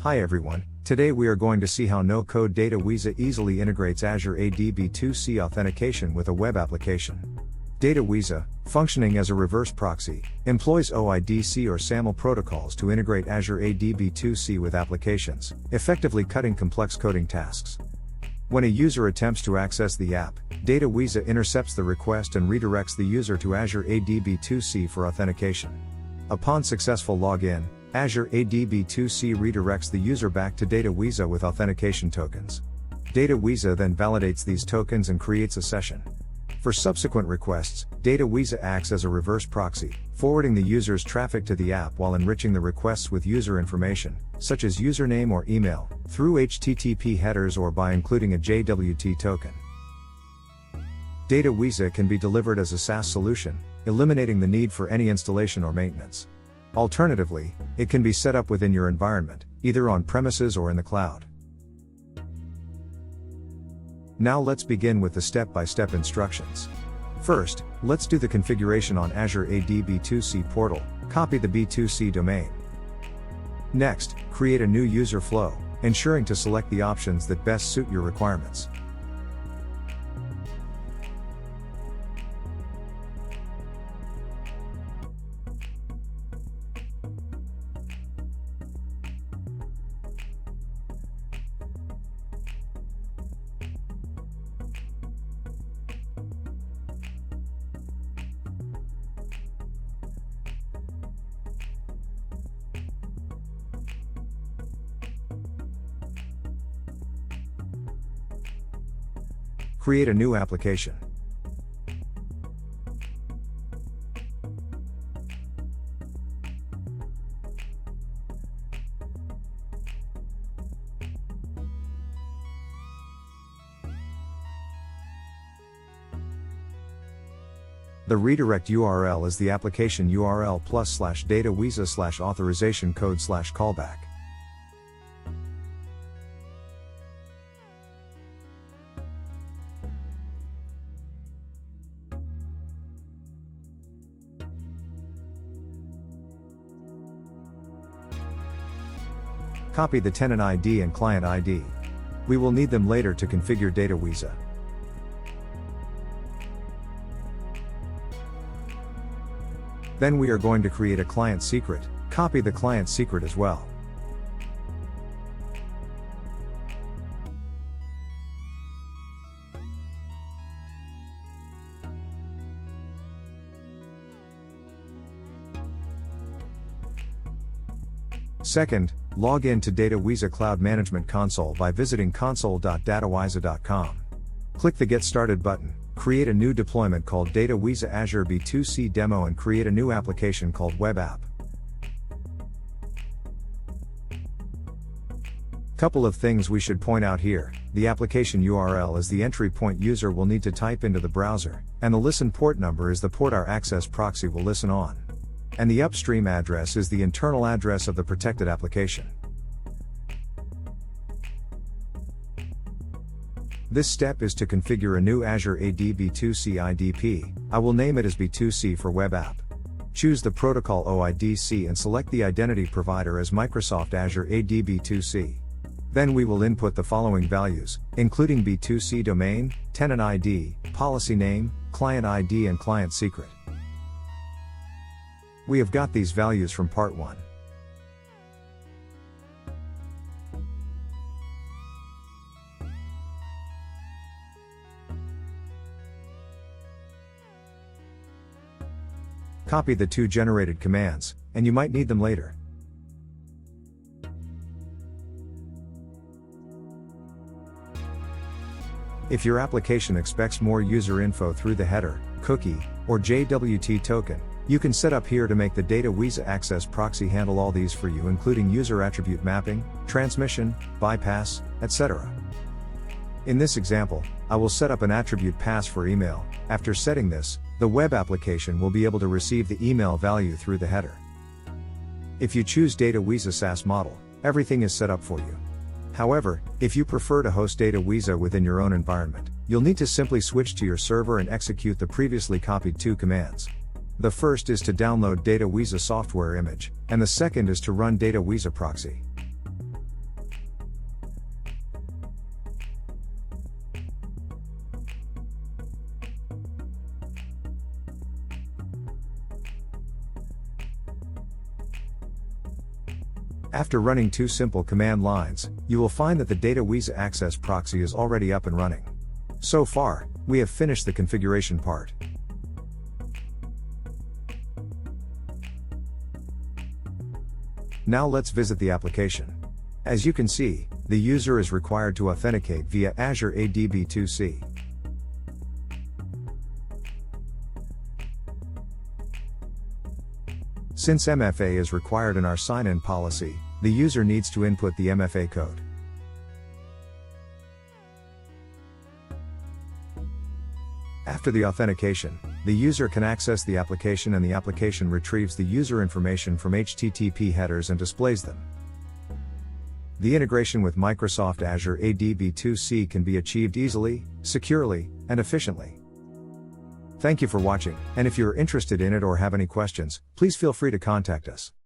Hi everyone, today we are going to see how no-code Datawiza easily integrates Azure AD B2C Authentication with a web application. Datawiza, functioning as a reverse proxy, employs OIDC or SAML protocols to integrate Azure AD B2C with applications, effectively cutting complex coding tasks. When a user attempts to access the app, Datawiza intercepts the request and redirects the user to Azure AD B2C for authentication. Upon successful login, Azure AD B2C redirects the user back to Datawiza with authentication tokens. Datawiza then validates these tokens and creates a session. For subsequent requests, Datawiza acts as a reverse proxy, forwarding the user's traffic to the app while enriching the requests with user information, such as username or email, through HTTP headers or by including a JWT token. Datawiza can be delivered as a SaaS solution, eliminating the need for any installation or maintenance. Alternatively, it can be set up within your environment, either on premises or in the cloud. Now let's begin with the step-by-step instructions. First, let's do the configuration on Azure AD B2C portal, copy the B2C domain. Next, create a new user flow, ensuring to select the options that best suit your requirements. Create a new application. The redirect URL is the application URL +/datawiza/authorization code/callback. Copy the tenant ID and client ID. We will need them later to configure Datawiza. Then we are going to create a client secret, copy the client secret as well. Second, log in to Datawiza Cloud Management Console by visiting console.datawiza.com. Click the Get Started button, create a new deployment called Datawiza Azure B2C Demo and create a new application called Web App. Couple of things we should point out here: the application URL is the entry point user will need to type into the browser, and the listen port number is the port our access proxy will listen on. And the upstream address is the internal address of the protected application. This step is to configure a new Azure AD B2C IdP. I will name it as B2C for Web App. Choose the protocol OIDC and select the identity provider as Microsoft Azure AD B2C. Then we will input the following values, including B2C domain, tenant ID, policy name, client ID and client secret. We have got these values from part 1. Copy the 2 generated commands, and you might need them later. If your application expects more user info through the header, cookie, or JWT token, you can set up here to make the Datawiza Access Proxy handle all these for you, including user attribute mapping, transmission, bypass, etc. In this example, I will set up an attribute pass for email. After setting this, the web application will be able to receive the email value through the header. If you choose Datawiza SaaS model, everything is set up for you. However, if you prefer to host Datawiza within your own environment, you'll need to simply switch to your server and execute the previously copied 2 commands. The first is to download Datawiza software image, and the second is to run Datawiza proxy. After running 2 simple command lines, you will find that the Datawiza Access proxy is already up and running. So far, we have finished the configuration part. Now let's visit the application. As you can see, the user is required to authenticate via Azure AD B2C. Since MFA is required in our sign-in policy, the user needs to input the MFA code. After the authentication, the user can access the application and the application retrieves the user information from HTTP headers and displays them. The integration with Microsoft Azure AD B2C can be achieved easily, securely, and efficiently. Thank you for watching, and if you are interested in it or have any questions, please feel free to contact us.